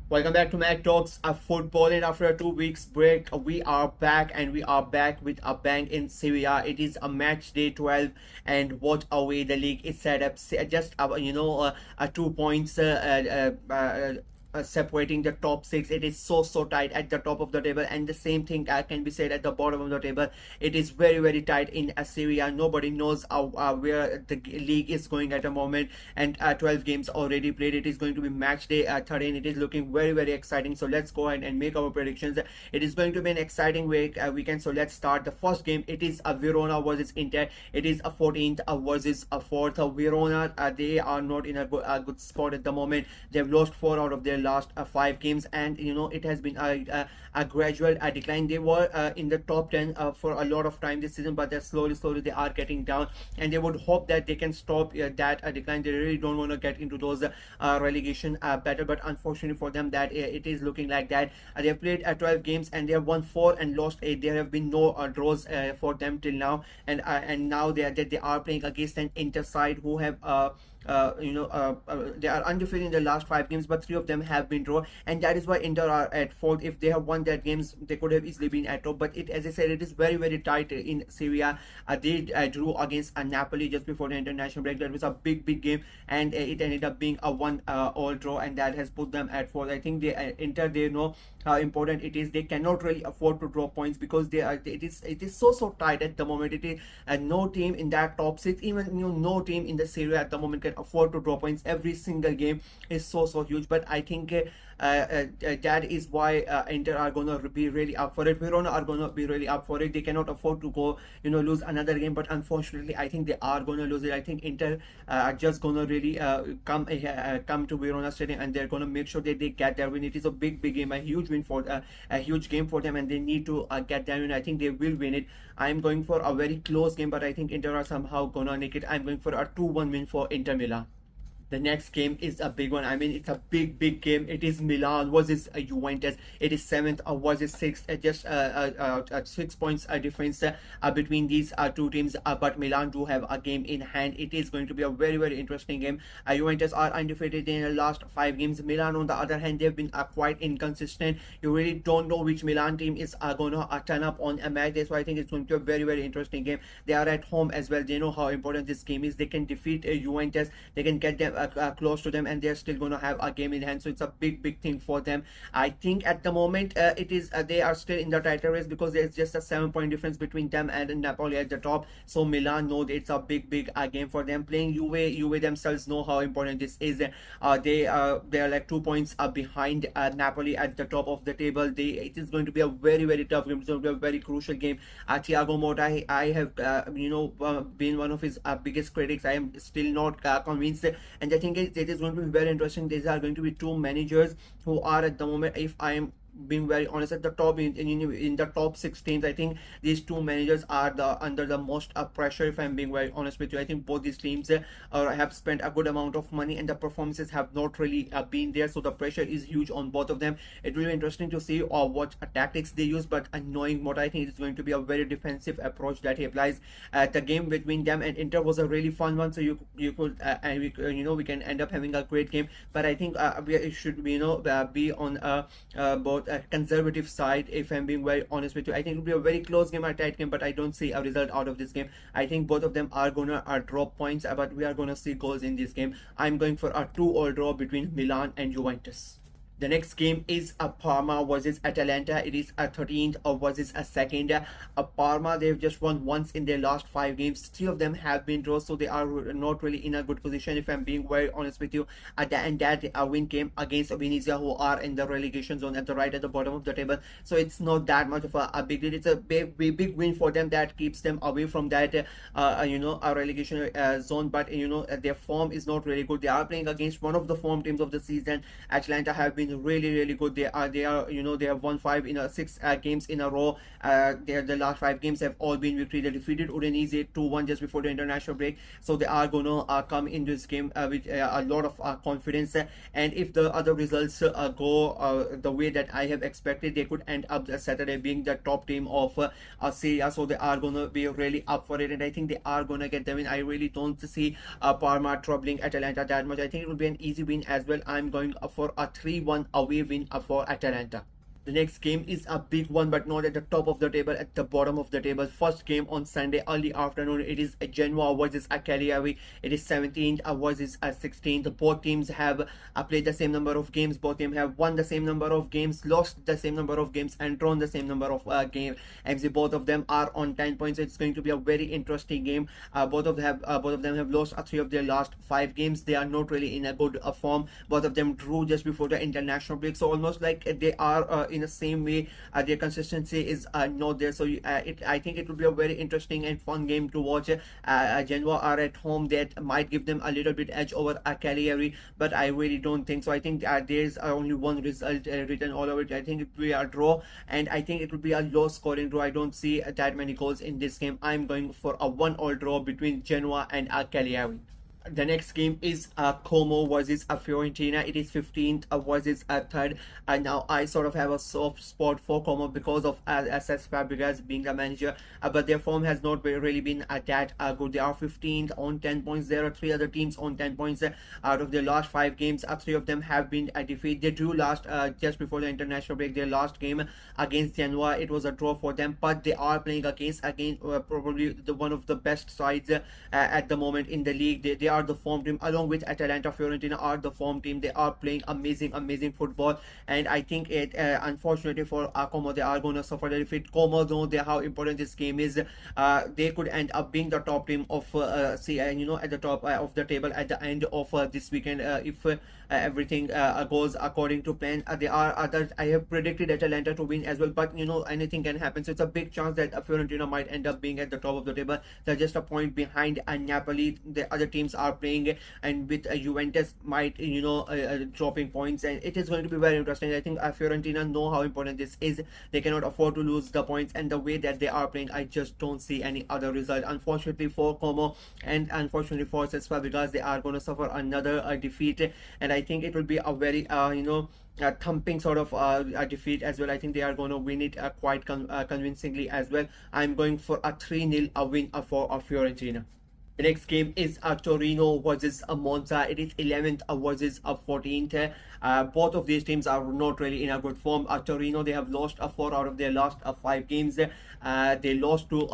Welcome back to Mac Talks of Football. And after a 2 weeks break, we are back, and we are back with a bang in Serie A. It is a match day 12, and what a way the league is set up. Just 2 points separating the top six. It is so tight at the top of the table, and the same thing can be said at the bottom of the table. It is very tight in Syria. Nobody knows where the league is going at the moment, and 12 games already played. It is going to be match day 13. It is looking very exciting. So let's go ahead and make our predictions. It is going to be an exciting weekend. So let's start the first game. It is a Verona versus Inter. It is a 14th versus a 4th. Verona, they are not in a good spot at the moment. They've lost 4 out of their last 5 games, and it has been a gradual decline. They were in the top 10 for a lot of time this season, but they're slowly they are getting down, and they would hope that they can stop that decline. They really don't want to get into those relegation battle, but unfortunately for them, that it is looking like that. They have played 12 games, and they have won 4 and lost 8. There have been no draws for them till now, and now they are playing against an Inter side who have they are undefeated in the last 5 games, but 3 of them have been drawn, and that is why Inter are at 4th. If they have won that games, they could have easily been at top. But as I said, it is very tight in Syria. They drew against Napoli just before the international break. That was a big game, and it ended up being a 1-all draw, and that has put them at 4th. I think Inter, they know how important it is. They cannot really afford to drop points because it is so tight at the moment. It is no team in that top 6, even no team in the Serie A at the moment can afford to drop points. Every single game is so huge. But I think that is why Inter are gonna be really up for it. Verona are gonna be really up for it. They cannot afford to go lose another game, but unfortunately I think they are gonna lose it. I think Inter are just gonna really come to Verona Stadium, and they're gonna make sure that they get their win. It is a big game, a huge win for a huge game for them, and they need to get their win. I think they will win it. I'm going for a very close game, but I think Inter are somehow gonna make it. I'm going for a 2-1 win for Inter Milan. The next game is a big one. I mean, it's a big game. It is Milan versus Juventus. It is 7th versus 6th. Just 6 points difference between these two teams. But Milan do have a game in hand. It is going to be a very interesting game. Juventus are undefeated in the last 5 games. Milan, on the other hand, they've been quite inconsistent. You really don't know which Milan team is going to turn up on a match day. So I think it's going to be a very interesting game. They are at home as well. They know how important this game is. They can defeat Juventus. They can get them close to them, and they're still going to have a game in hand. So it's a big thing for them. I think at the moment it is they are still in the title race because there's just a 7-point difference between them and Napoli at the top. So Milan know that it's a big game for them. Playing Juve themselves know how important this is. They are like 2 points behind Napoli at the top of the table. It is going to be a very tough game. It's going to be a very crucial game. Thiago Motta, I have been one of his biggest critics. I am still not convinced, and I think it is going to be very interesting. These are going to be 2 managers who are at the moment, if I am being very honest, at the top in the top 6 teams. I think these 2 managers are under the most pressure, if I'm being very honest with you. I think both these teams have spent a good amount of money, and the performances have not really been there, so the pressure is huge on both of them. It will be interesting to see what tactics they use, but knowing what I think, it's going to be a very defensive approach that he applies. The game between them and Inter was a really fun one, so you could and we can end up having a great game. But I think we should be on both a conservative side, if I'm being very honest with you. I think it will be a very close game, a tight game, but I don't see a result out of this game. I think both of them are gonna drop points, but we are gonna see goals in this game. I'm going for a 2-all draw between Milan and Juventus. The next game is a Parma versus Atalanta. It is a 13th versus a 2nd. Parma, they've just won once in their last 5 games. 3 of them have been draws, so they are not really in a good position, if I'm being very honest with you. And that win came against Venezia, who are in the relegation zone at the bottom of the table. So it's not that much of a big deal. It's a big win for them that keeps them away from that a relegation zone. But their form is not really good. They are playing against one of the form teams of the season. Atalanta have been really good. They have won 5 in 6 games in a row. The last 5 games have all been victory. They defeated Udinese 2-1 just before the international break, so they are gonna come in this game with a lot of confidence. And if the other results go the way that I have expected, they could end up Saturday being the top team of Serie A. So they are gonna be really up for it, and I think they are gonna get them in. I really don't see Parma troubling Atalanta that much. I think it will be an easy win as well. I'm going for a 3-1 2-1 away win for Atalanta. The next game is a big one, but not at the top of the table, at the bottom of the table. First game on Sunday, early afternoon. It is Genoa versus Cagliari. It is 17th versus 16th. Both teams have played the same number of games. Both teams have won the same number of games, lost the same number of games, and drawn the same number of games. MC, both of them are on 10 points. It's going to be a very interesting game. Both of them have lost three of their last five games. They are not really in a good form. Both of them drew just before the international break, so almost like they are in the same way. Their consistency is not there. So I think it will be a very interesting and fun game to watch. Genoa are at home. That might give them a little bit edge over Cagliari, but I really don't think so. I think there's only one result written all over it. I think it will be a draw, and I think it will be a low scoring draw. I don't see that many goals in this game. I'm going for a 1-all draw between Genoa and Cagliari. The next game is Como versus Fiorentina. It is 15th versus 3rd. And now I sort of have a soft spot for Como because of SS Fabregas being the manager, but their form has not really been that good. They are 15th on 10 points. There are three other teams on 10 points. Out of their last five games, three of them have been defeated. They drew last just before the international break. Their last game against Genoa, it was a draw for them, but they are playing against probably one of the best sides at the moment in the league. They are the form team, along with Atalanta. Fiorentina are the form team. They are playing amazing football, and I think it unfortunately for Como, they are going to suffer the defeat. Como know how important this game is. They could end up being the top team of at the top of the table at the end of this weekend if everything goes according to plan. There are others. I have predicted Atalanta to win as well, but anything can happen. So it's a big chance that Fiorentina might end up being at the top of the table. They're just a point behind Napoli. The other teams are playing, and with Juventus might dropping points, and it is going to be very interesting. I think Fiorentina know how important this is. They cannot afford to lose the points, and the way that they are playing, I just don't see any other result. Unfortunately for Como and unfortunately for Cespa, because they are going to suffer another defeat, and I think it will be a very thumping sort of a defeat as well. I think they are going to win it quite convincingly as well. I'm going for a 3-0 win for Fiorentina. The next game is Torino versus Monza. It is 11th versus 14th. Both of these teams are not really in a good form. Torino, they have lost 4 out of their last 5 games. They lost to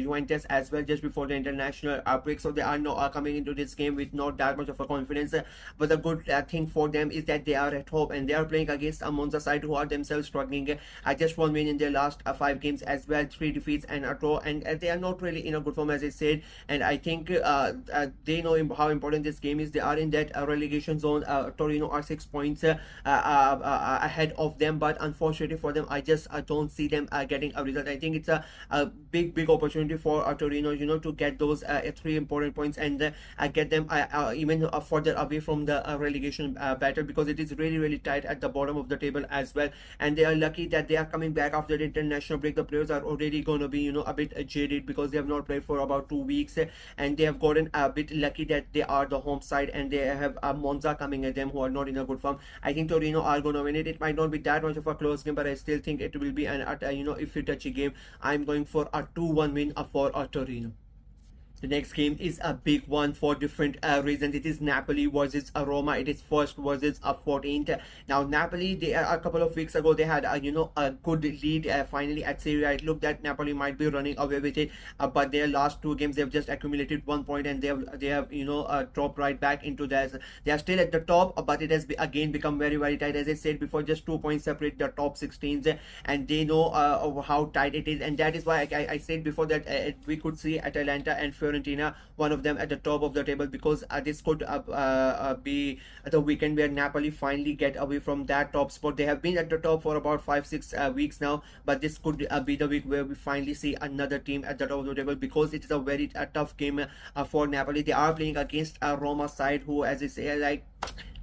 Juventus as well just before the international break, so they are not coming into this game with not that much of a confidence. But the good thing for them is that they are at home, and they are playing against a Monza side who are themselves struggling. Just 1 win in their last 5 games as well, 3 defeats and a draw, and they are not really in a good form, as I said. And I think they know how important this game is. They are in that relegation zone. Torino are 6 points ahead of them, but unfortunately for them, I just don't see them getting a result. I think it's a big opportunity for Torino, to get those 3 important points and get them even further away from the relegation battle, because it is really tight at the bottom of the table as well. And they are lucky that they are coming back after the international break. The players are already going to be a bit jaded because they have not played for about 2 weeks, and they have gotten a bit lucky that they are the home side, and they have Monza coming at them who are not in a good form. I think Torino are going to win it. It might not be that much of a close game, but I still think it will be an iffy touchy game. I'm going for a 2-1 win for Torino. The next game is a big one for different reasons. It is Napoli versus Roma. It is 1st versus 14th. Now Napoli, they a couple of weeks ago they had a good lead finally at Serie A. It looked that Napoli might be running away with it, but their last 2 games they've just accumulated 1 point, and they have dropped right back into that. They are still at the top, but it has again become very tight. As I said before, just 2 points separate the top 16s, and they know how tight it is, and that is why I said before that we could see Atalanta and Fiorentina, one of them at the top of the table, because this could be the weekend where Napoli finally get away from that top spot. They have been at the top for about 5-6 weeks now, but this could be the week where we finally see another team at the top of the table, because it is a very tough game for Napoli. They are playing against a Roma side who, as I say,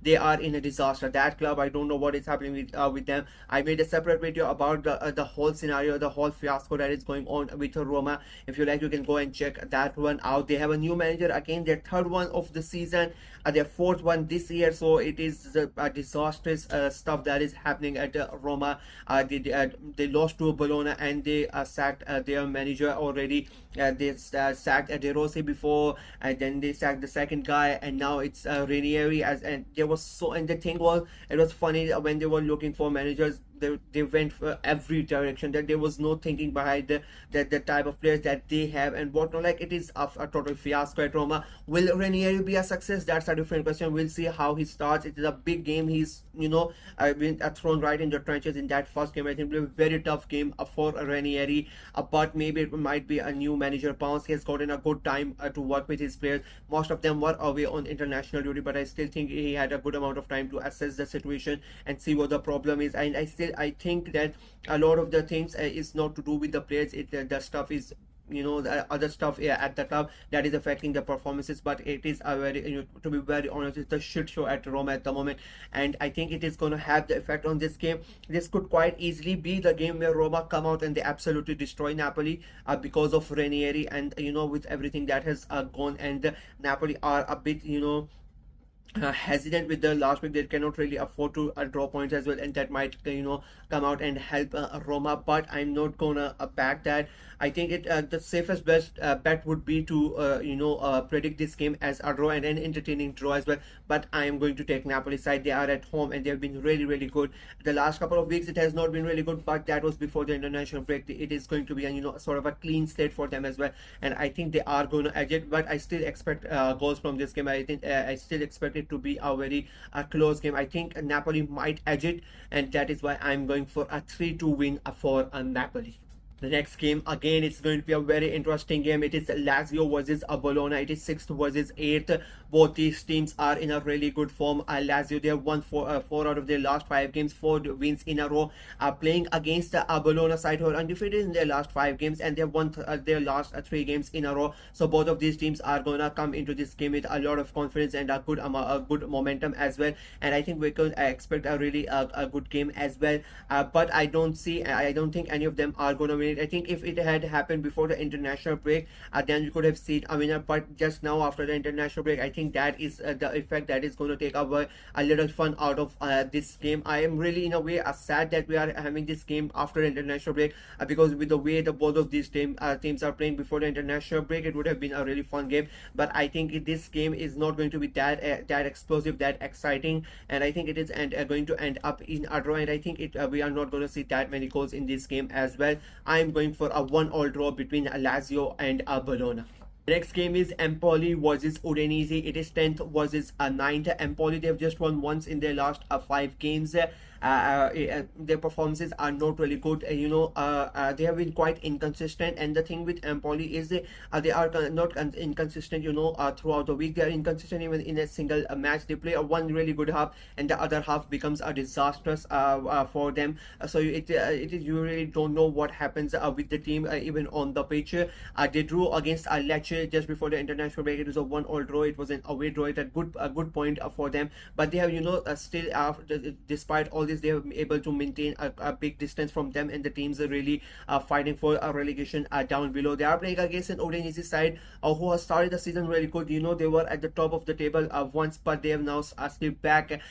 they are in a disaster. That club, I don't know what is happening with them. I made a separate video about the whole scenario, the whole fiasco that is going on with Roma. If you like, you can go and check that one out. They have a new manager again, their 3rd one of the season, their 4th one this year. So it is disastrous stuff that is happening at Roma. They lost to Bologna, and they sacked their manager already. They sacked De Rossi before, and then they sacked the second guy, and now it's Ranieri. And there was so, and the thing was, it was funny when they were looking for managers, they went for every direction, that there was no thinking behind the type of players that they have and whatnot. Like, it is a total fiasco at Roma. Will Ranieri be a success? That's a different question. We'll see how he starts. It is a big game. He's, been thrown right in the trenches in that first game. I think it will be a very tough game for Ranieri, but maybe it might be a new manager bounce. He has gotten a good time to work with his players. Most of them were away on international duty, but I still think he had a good amount of time to assess the situation and see what the problem is. And I think that a lot of the things is not to do with the players. The stuff is, the other stuff, at the club, that is affecting the performances. But it is a very, to be very honest, it's a shit show at Roma at the moment, and I think it is going to have the effect on this game. This could quite easily be the game where Roma come out and they absolutely destroy Napoli, because of Ranieri, and with everything that has gone, and Napoli are a bit, hesitant with the last week. They cannot really afford to draw points as well, and that might come out and help Roma. But I'm not gonna back that. I think the safest best bet would be to predict this game as a draw and an entertaining draw as well. But I am going to take Napoli side. They are at home and they have been really, really good. The last couple of weeks it has not been really good, but that was before the international break. It is going to be a sort of a clean slate for them as well, and I think they are going to edge it. But I still expect goals from this game. I think I still expect it to be a very close game. I think Napoli might edge it, and that is why I'm going for a 3-2 win for Napoli. The next game, again, it's going to be a very interesting game. It is Lazio versus Bologna. It is 6th versus 8th. Both these teams are in a really good form. Lazio, they have won four out of their last 5 games, 4 wins in a row. Playing against the Bologna side, who are undefeated in their last 5 games, and they have won their last 3 games in a row. So both of these teams are gonna come into this game with a lot of confidence and a good momentum as well. And I think we could expect a really a good game as well. But I don't think any of them are gonna win. I think if it had happened before the international break, then we could have seen a winner. But just now, after the international break, I think that is the effect that is going to take away a little fun out of this game. I am really, in a way, sad that we are having this game after the international break, because with the way the both of these teams are playing before the international break, it would have been a really fun game. But I think this game is not going to be that explosive, that exciting, and I think it is going to end up in a draw. And I think we are not going to see that many goals in this game as well. I'm going for a 1-1 draw between Lazio and Bologna. The next game is Empoli versus Udinese. It is 10th versus 9th. Empoli, they have just won once in their last 5 games. Their performances are not really good. They have been quite inconsistent, and the thing with Empoli is they are not inconsistent throughout the week. They are inconsistent even in a single match. They play a one really good half and the other half becomes a disastrous for them. So it is, you really don't know what happens with the team even on the pitch. They drew against Lecce just before the international break. It was a 1-1 draw. It was an away draw. It a good point for them, but they have still, despite all this, they are able to maintain a big distance from them, and the teams are really fighting for a relegation down below. They are playing against an Udinese side who has started the season really good. They were at the top of the table once, but they have now slipped back.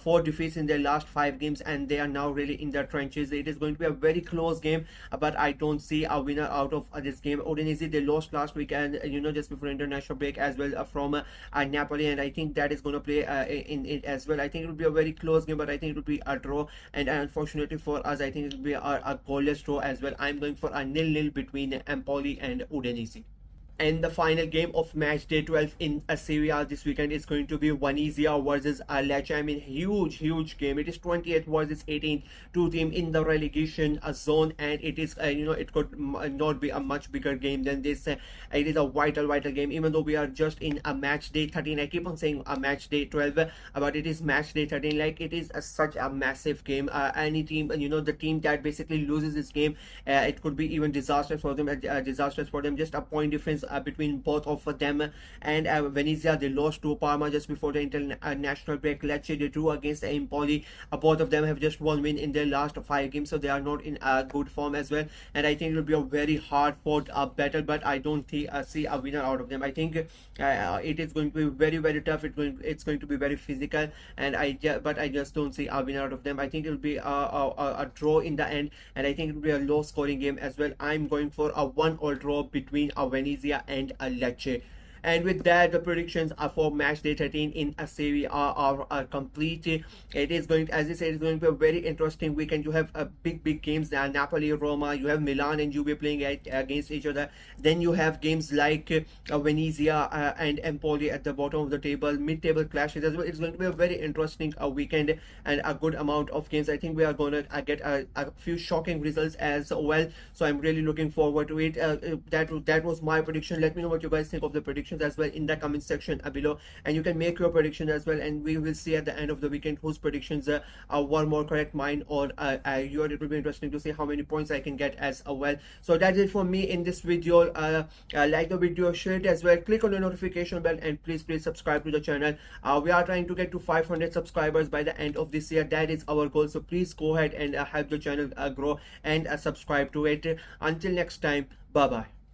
4 defeats in their last 5 games, and they are now really in the trenches. It is going to be a very close game, but I don't see a winner out of this game. Udinese, they lost last weekend, just before international break as well, from Napoli, and I think that is going to play in it as well. I think it will be a very close game, but I think it will be a draw, and unfortunately for us, I think it will be a goalless draw as well. I'm going for a 0-0 between Empoli and Udinese. And the final game of match day 12 in Serie A this weekend is going to be Venezia versus Lecce. I mean, huge game. It is 28th versus 18th, 2 team in the relegation zone, and it is it could not be a much bigger game than this. It is a vital game, even though we are just in a match day 13. I keep on saying a match day 12, but it is match day 13. Like, it is such a massive game. Any team, the team that basically loses this game, it could be even disastrous for them. Just a point difference between both of them. And Venezia, they lost to Parma just before the international break. Lecce, they drew against Empoli. Both of them have just 1 win in their last 5 games, so they are not in good form as well. And I think it will be a very hard fought battle, but I don't see a winner out of them. I think it is going to be very tough. It's going to be very physical, and I just don't see a winner out of them. I think it will be a draw in the end, and I think it will be a low scoring game as well. I'm going for a 1-1 draw between Venezia and Lecce. And with that, the predictions are for match day 13 in a Serie A are complete. It is going, as I said, it's going to be a very interesting weekend. You have a big games there, Napoli, Roma. You have Milan and Juve playing against each other. Then you have games like Venezia and Empoli at the bottom of the table, mid-table clashes as well. It's going to be a very interesting weekend and a good amount of games. I think we are going to get a few shocking results as well. So I'm really looking forward to it. That was my prediction. Let me know what you guys think of the predictions as well in the comment section below, and you can make your prediction as well. And we will see at the end of the weekend whose predictions were more correct, mine or yours. It will be interesting to see how many points I can get as well. So that's it for me in this video. Like the video, share it as well, click on the notification bell, and please subscribe to the channel. We are trying to get to 500 subscribers by the end of this year. That is our goal, so please go ahead and help the channel grow and subscribe to it. Until next time, bye bye.